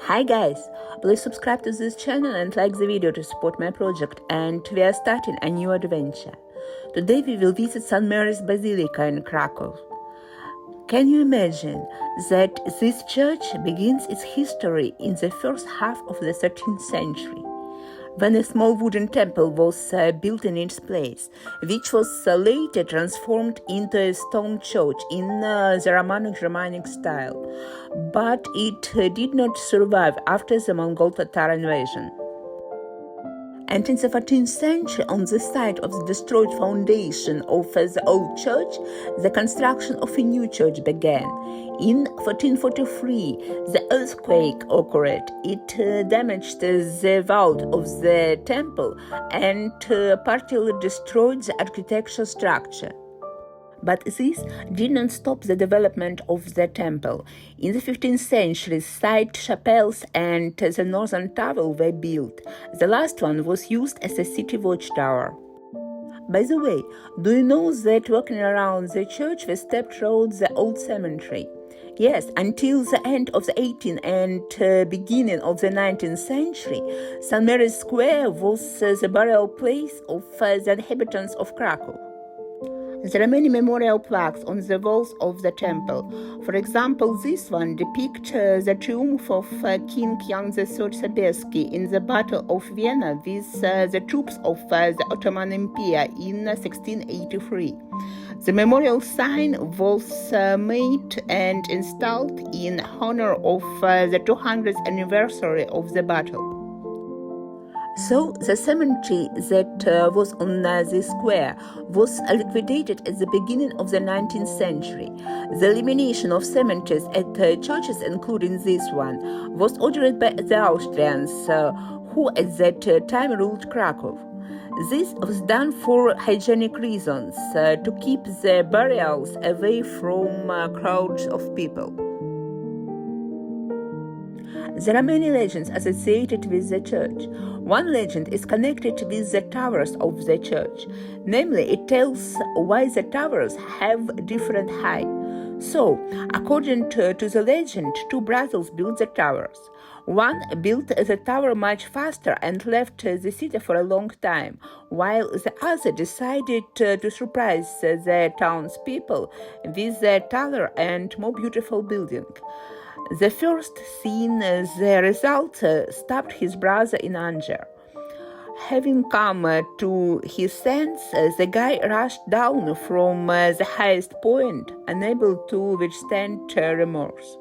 Hi guys, please subscribe to this channel and like the video to support my project, and we are starting a new adventure. Today we will visit St. Mary's Basilica in Krakow. Can you imagine that this church begins its history in the first half of the 13th century, when a small wooden temple was built in its place, which was later transformed into a stone church in the Romanic style. But it did not survive after the Mongol Tatar invasion. And in the 14th century, on the site of the destroyed foundation of the old church, the construction of a new church began. In 1443, the earthquake occurred. It damaged the vault of the temple and partially destroyed the architectural structure. But this did not stop the development of the temple. In the 15th century, side chapels and the northern tower were built. The last one was used as a city watchtower. By the way, do you know that walking around the church we stepped through the old cemetery? Yes, until the end of the 18th and beginning of the 19th century, St. Mary's Square was the burial place of the inhabitants of Krakow. There are many memorial plaques on the walls of the temple. For example, this one depicts the triumph of King Jan III Sobieski in the Battle of Vienna with the troops of the Ottoman Empire in 1683. The memorial sign was made and installed in honor of the 200th anniversary of the battle. So, the cemetery that was on this square was liquidated at the beginning of the 19th century. The elimination of cemeteries at churches, including this one, was ordered by the Austrians, who at that time ruled Krakow. This was done for hygienic reasons, to keep the burials away from crowds of people. There are many legends associated with the church. One legend is connected with the towers of the church. Namely, it tells why the towers have different height. So, according to the legend, two brothers built the towers. One built the tower much faster and left the city for a long time, while the other decided to surprise the townspeople with a taller and more beautiful building. The first seen the result stabbed his brother in anger. Having come to his senses, the guy rushed down from the highest point, unable to withstand remorse.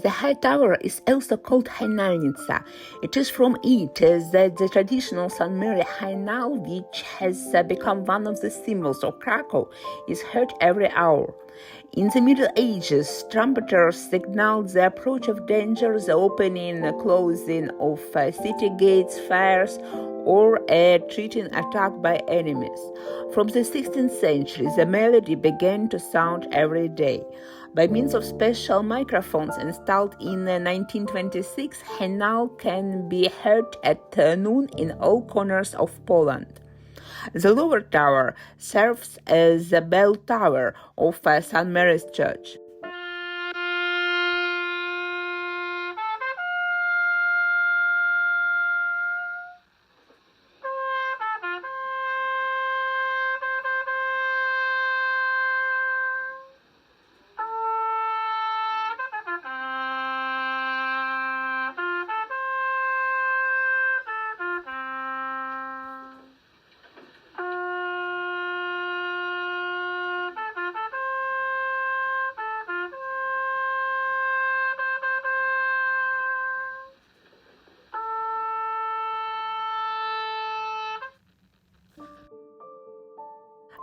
The high tower is also called Hainalnica. It is from it that the traditional St. Mary Hainal, which has become one of the symbols of Krakow, is heard every hour. In the Middle Ages, trumpeters signaled the approach of danger, the opening and closing of city gates, fires, or a threatening attack by enemies. From the 16th century, the melody began to sound every day. By means of special microphones installed in 1926, Hainal can be heard at noon in all corners of Poland. The lower tower serves as the bell tower of St. Mary's Church.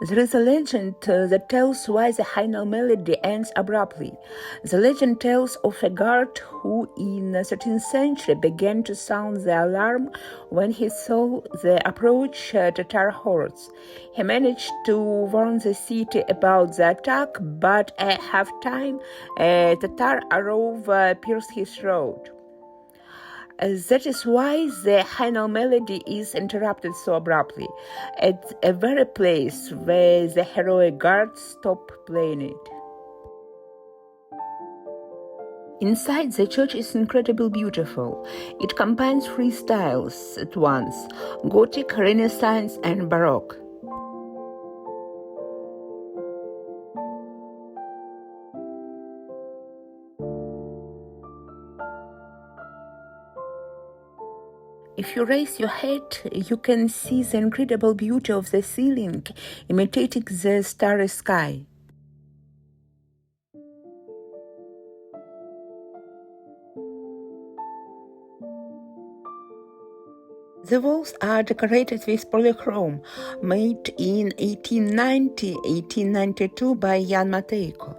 There is a legend that tells why the Hainal melody ends abruptly. The legend tells of a guard who in the 13th century began to sound the alarm when he saw the approach Tatar hordes. He managed to warn the city about the attack, but at half-time a Tatar arrow pierced his throat. That is why the Hainal melody is interrupted so abruptly, at a very place where the heroic guards stop playing it. Inside, the church is incredibly beautiful. It combines three styles at once: Gothic, Renaissance, and Baroque. If you raise your head, you can see the incredible beauty of the ceiling, imitating the starry sky. The walls are decorated with polychrome, made in 1890-1892 by Matejko.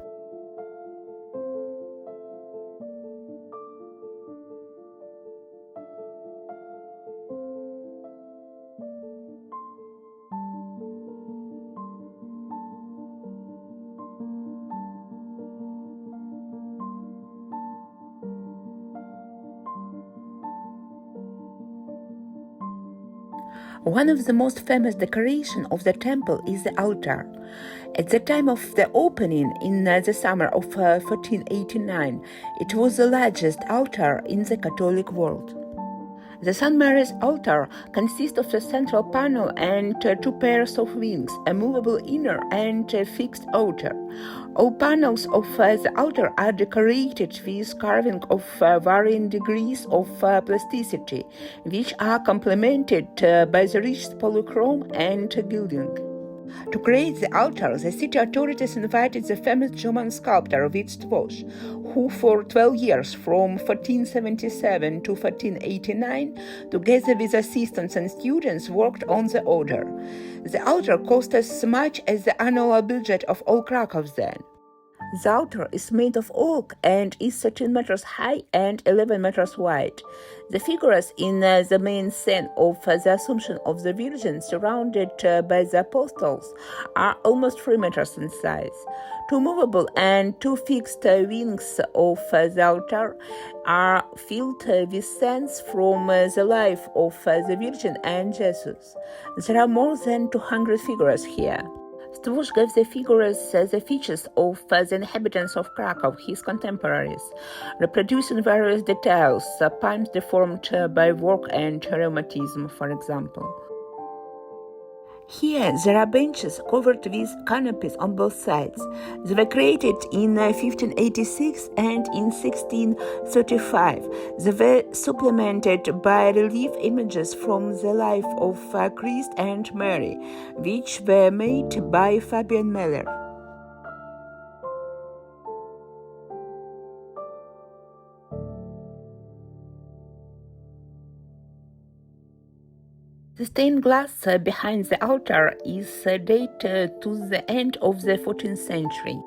One of the most famous decorations of the temple is the altar. At the time of the opening in the summer of 1489, it was the largest altar in the Catholic world. The St. Mary's altar consists of a central panel and two pairs of wings, a movable inner and a fixed altar. All panels of the altar are decorated with carving of varying degrees of plasticity, which are complemented by the rich polychrome and gilding. To create the altar, the city authorities invited the famous German sculptor Wit Stwosz, who for 12 years, from 1477 to 1489, together with assistants and students, worked on the order. The altar cost as much as the annual budget of all Krakow then. The altar is made of oak and is 13 meters high and 11 meters wide. The figures in the main scene of the Assumption of the Virgin, surrounded by the apostles, are almost 3 meters in size. Two movable and two fixed wings of the altar are filled with scenes from the life of the Virgin and Jesus. There are more than 200 figures here. Stwosz gave the figures the features of the inhabitants of Krakow, his contemporaries, reproducing various details, sometimes deformed by work and rheumatism, for example. Here, there are benches covered with canopies on both sides. They were created in 1586 and in 1635. They were supplemented by relief images from the life of Christ and Mary, which were made by Fabian Meller. The stained glass behind the altar is dated to the end of the 14th century.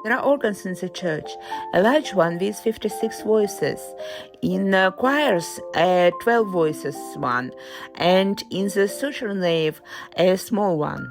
There are organs in the church, a large one with 56 voices, in choirs a 12 voices one, and in the social nave a small one.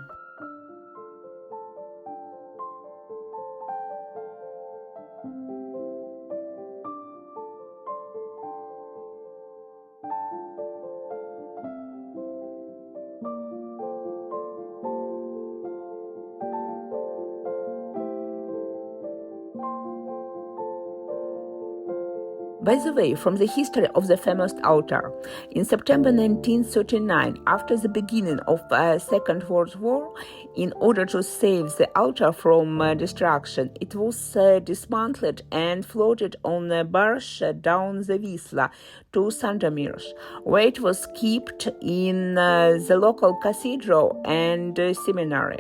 By the way, from the history of the famous altar, in September 1939, after the beginning of the Second World War, in order to save the altar from destruction, it was dismantled and floated on a barge down the Wisla to Sandomierz, where it was kept in the local cathedral and seminary.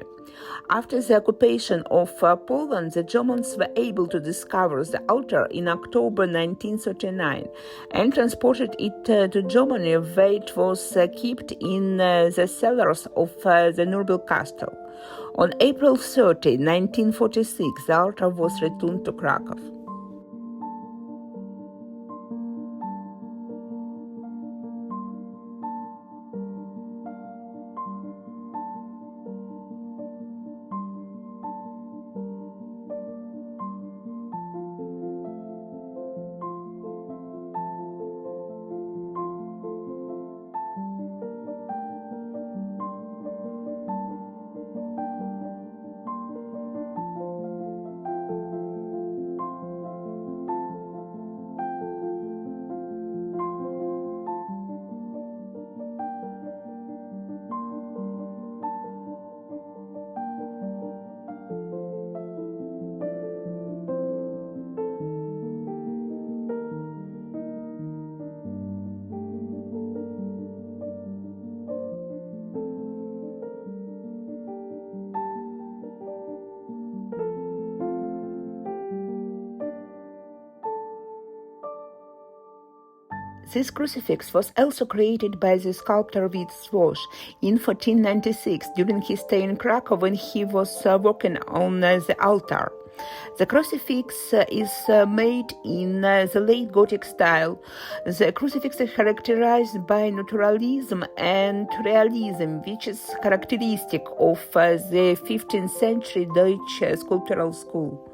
After the occupation of Poland, the Germans were able to discover the altar in October 1939 and transported it to Germany, where it was kept in the cellars of the Nürnberg Castle. On April 30, 1946, the altar was returned to Krakow. This crucifix was also created by the sculptor Wit Stwosz in 1496 during his stay in Krakow when he was working on the altar. The crucifix is made in the late Gothic style. The crucifix is characterized by naturalism and realism, which is characteristic of the 15th century Deutsche sculptural school.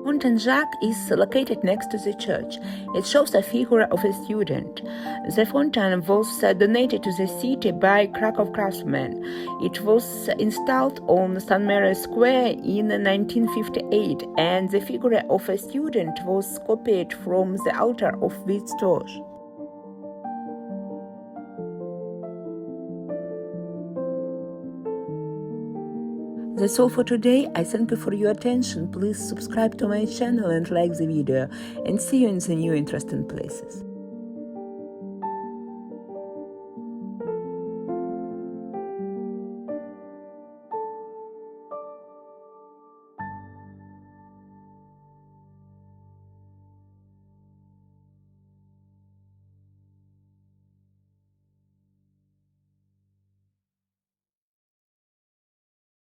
Fountain Jacques is located next to the church. It shows a figure of a student. The fountain was donated to the city by Krakow craftsmen. It was installed on St. Mary's Square in 1958, and the figure of a student was copied from the altar of Veit Stoss. That's all for today. I thank you for your attention. Please subscribe to my channel and like the video, and see you in the new interesting places.